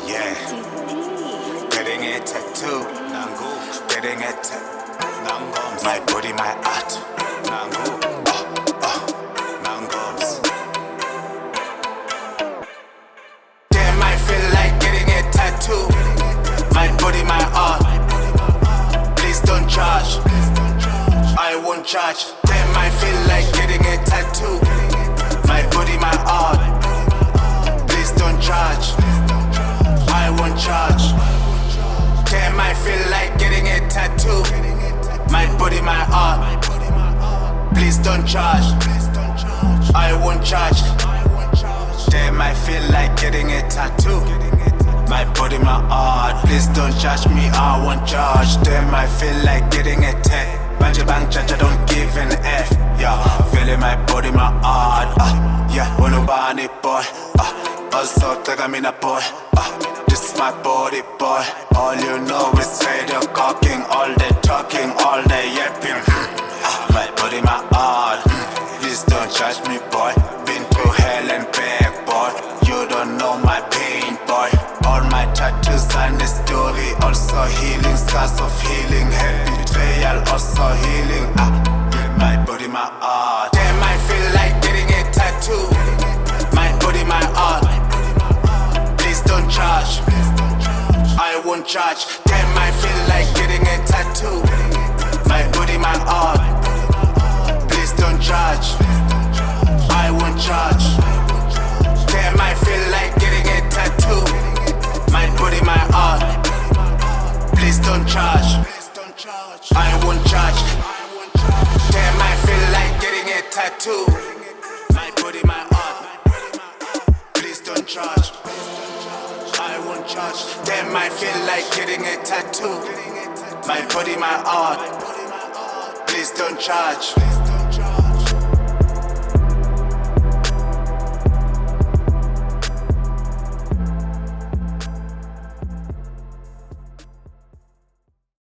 Yeah, getting a tattoo, nangu, getting a nangoms, my body, my art, nangu, nangoms. Damn, I feel like getting a tattoo, my body, my art. Please don't charge, I won't charge. Damn, I feel like getting a tattoo, my body, my art. Please don't charge, I won't charge. Damn, I feel like getting a tattoo, my body, my art. Please don't charge, I won't charge. Damn, I feel like getting a tattoo, my body, my art. Please don't charge me, I won't charge. Damn, I feel like getting a tat. Banja bang chacha, don't give an F. Yeah, feeling my body, my art. Yeah, wanna buy it, boy. Also, take a minute, boy. This is my body, boy. All you know is radio cocking, all day talking, all day yapping. My body, my art. Please don't judge me, boy. Been through hell and back, boy. You don't know my pain, boy. All my tattoos and the story, also healing, scars of healing, heavy betrayal, also healing. My body, my art. Damn, I feel like getting a tattoo. My body, my art. Please don't charge, I won't charge. Damn, I feel like getting a tattoo. My body, my art. Please don't charge, I won't charge. Damn, I feel like getting a tattoo. My body, my art. Please don't charge, I won't charge. Damn, I feel like getting a tattoo. My body, my art. Please don't charge, I won't charge. Damn, I feel like getting a tattoo. My body, my art. Please don't charge.